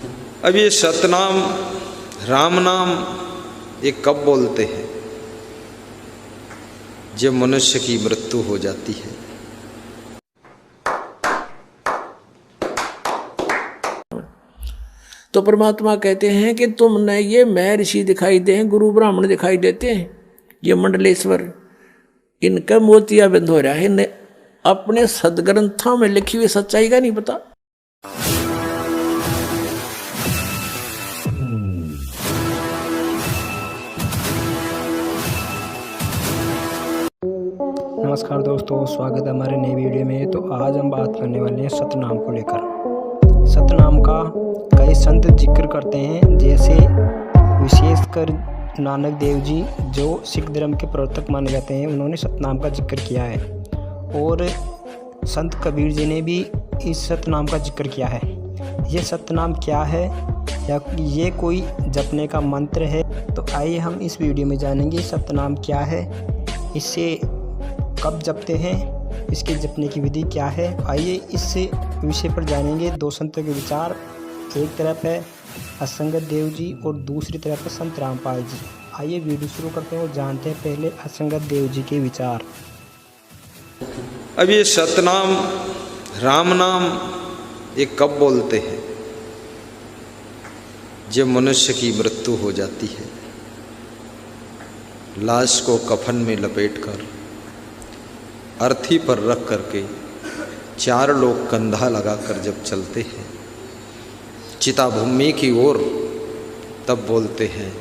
अब ये सतनाम राम नाम ये कब बोलते हैं? जब मनुष्य की मृत्यु हो जाती है। तो परमात्मा कहते हैं कि तुमने ये महर्षि दिखाई दे हैं, गुरु ब्राह्मण दिखाई देते हैं, ये मंडलेश्वर, इनका मोतिया बंद हो रहा है, इन्हें अपने सदग्रंथों में लिखी हुई सच्चाई का नहीं पता। नमस्कार दोस्तों, स्वागत है हमारे नई वीडियो में। तो आज हम बात करने वाले हैं सतनाम को लेकर। सतनाम का कई संत जिक्र करते हैं, जैसे विशेषकर नानक देव जी जो सिख धर्म के प्रवर्तक माने जाते हैं, उन्होंने सतनाम का जिक्र किया है। और संत कबीर जी ने भी इस सतनाम का जिक्र किया है। ये सतनाम क्या है या ये कोई जपने का मंत्र है, तो आइए हम इस वीडियो में जानेंगे सतनाम क्या है, इसे कब जपते हैं, इसके जपने की विधि क्या है। आइए इस विषय पर जानेंगे दो संतों के विचार। एक तरफ है असंगत देव जी और दूसरी तरफ है संत रामपाल जी। आइए वीडियो शुरू करते हैं और जानते हैं पहले असंगत देव जी के विचार। अब ये सतनाम राम नाम ये कब बोलते हैं? जब मनुष्य की मृत्यु हो जाती है, लाश को कफन में लपेटकर अर्थी पर रख करके चार लोग कंधा लगाकर जब चलते हैं चिता भूमि की ओर, तब बोलते हैं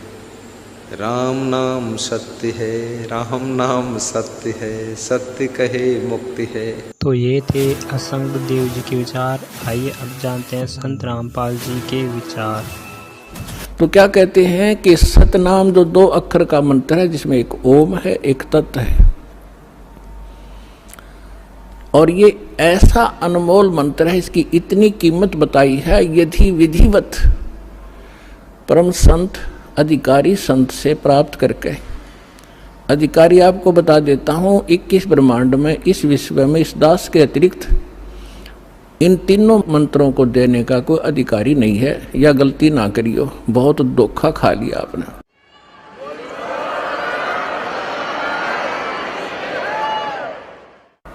राम नाम सत्य है, राम नाम सत्य है, सत्य कहे मुक्ति है। तो ये थे असंग देव जी के विचार। आइए अब जानते हैं संत रामपाल जी के विचार। तो क्या कहते हैं कि सतनाम जो दो अक्षर का मंत्र है, जिसमें एक ओम है एक तत् है, और ये ऐसा अनमोल मंत्र है, इसकी इतनी कीमत बताई है। यदि विधिवत परम संत अधिकारी संत से प्राप्त करके, अधिकारी आपको बता देता हूँ, 21 ब्रह्मांड में इस विश्व में इस दास के अतिरिक्त इन तीनों मंत्रों को देने का कोई अधिकारी नहीं है। या गलती ना करियो, बहुत धोखा खा लिया आपने।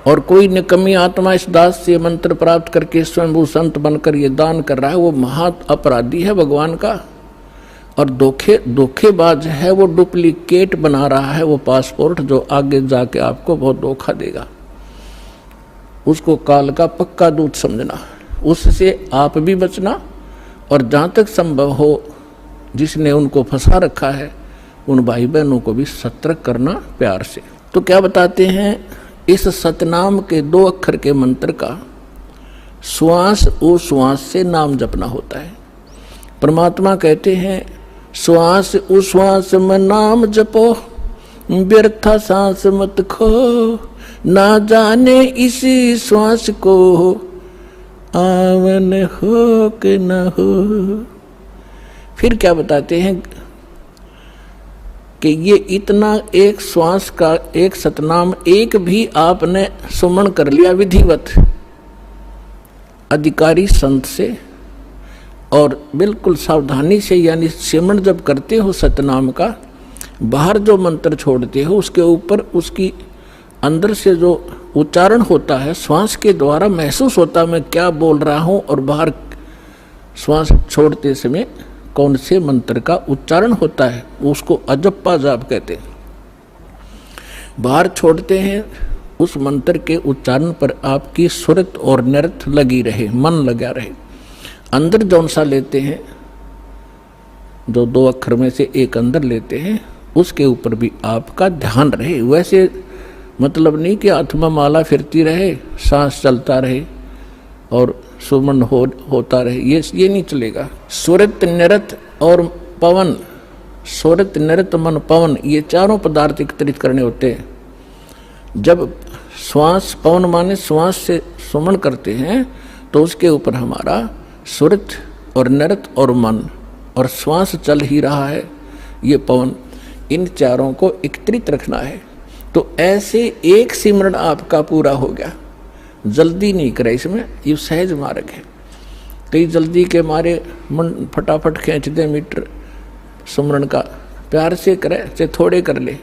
और कोई निकम्मी आत्मा इस दास से मंत्र प्राप्त करके स्वयं संत बनकर ये दान कर रहा है, वो महा अपराधी है भगवान का, और धोखेबाज है, वो डुप्लीकेट बना रहा है वो पासपोर्ट, जो आगे जाके आपको बहुत धोखा देगा। उसको काल का पक्का दूत समझना, उससे आप भी बचना, और जहाँ तक संभव हो जिसने उनको फंसा रखा है उन भाई बहनों को भी सतर्क करना प्यार से। तो क्या बताते हैं, इस सतनाम के दो अक्षर के मंत्र का श्वास उश्वास से नाम जपना होता है। परमात्मा कहते हैं श्वास उश्वास में नाम जपो, व्यर्था सांस मत खो, ना जाने इसी श्वास को आवन हो कि न हो। फिर क्या बताते हैं कि ये इतना एक श्वास का एक सतनाम एक भी आपने सुमन कर लिया विधिवत अधिकारी संत से, और बिल्कुल सावधानी से, यानी सिमरण जब करते हो सतनाम का, बाहर जो मंत्र छोड़ते हो उसके ऊपर उसकी अंदर से जो उच्चारण होता है श्वास के द्वारा महसूस होता है मैं क्या बोल रहा हूँ, और बाहर श्वास छोड़ते समय कौन से मंत्र का उच्चारण होता है, उसको अजप्पा जाप कहते हैं। बाहर छोड़ते हैं उस मंत्र के उच्चारण पर आपकी सुरत और नृत्य लगी रहे, मन लगा रहे। अंदर जौन सा लेते हैं, जो दो अक्षर में से एक अंदर लेते हैं, उसके ऊपर भी आपका ध्यान रहे। वैसे मतलब नहीं कि आत्मा माला फिरती रहे, सांस चलता रहे और सुमन होता रहे, ये नहीं चलेगा। सुरत नृत्य और पवन, सुरत नृत्य मन पवन, ये चारों पदार्थ एकत्रित करने होते हैं। जब श्वास, पवन माने श्वास से सुमन करते हैं, तो उसके ऊपर हमारा सुरत और नृत्य और मन और श्वास चल ही रहा है, ये पवन, इन चारों को एकत्रित रखना है। तो ऐसे एक सिमरण आपका पूरा हो गया, जल्दी नहीं करे इसमें, ये सहज मार्ग है। कई जल्दी के मारे मन फटाफट खींच दे मीटर सुमरण का, प्यार से करे चाहे थोड़े कर ले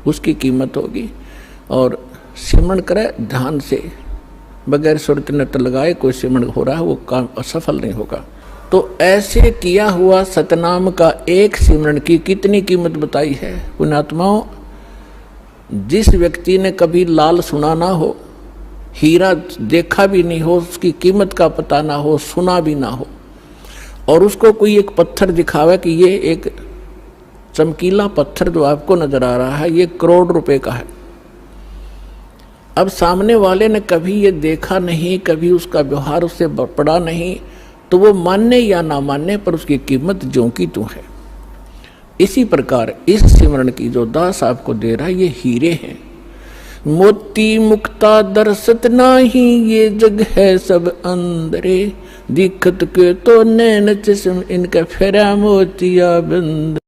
उसकी कीमत होगी, और सिमरण करे ध्यान से बगैर सुरत नत लगाए कोई सिमरण हो रहा है वो काम असफल नहीं होगा। तो ऐसे किया हुआ सतनाम का एक सिमरण की कितनी कीमत बताई है पुण्यात्माओं। जिस व्यक्ति ने कभी लाल सुना ना हो, हीरा देखा भी नहीं हो, उसकी कीमत का पता ना हो, सुना भी ना हो, और उसको कोई एक पत्थर दिखावे कि ये एक चमकीला पत्थर जो आपको नजर आ रहा है ये करोड़ रुपए का है, अब सामने वाले ने कभी ये देखा नहीं, कभी उसका व्यवहार उससे पड़ा नहीं, तो वो मानने या ना मानने पर उसकी कीमत ज्यों की त्यों है। इसी प्रकार इस सिमरण की जो दास आपको दे रहा है ये हीरे हैं। मोती मुक्ता दरसत नाही ये जग है सब अंदरे, दिखत के तो नैन चश्म इनका फेरा मोतिया बंद।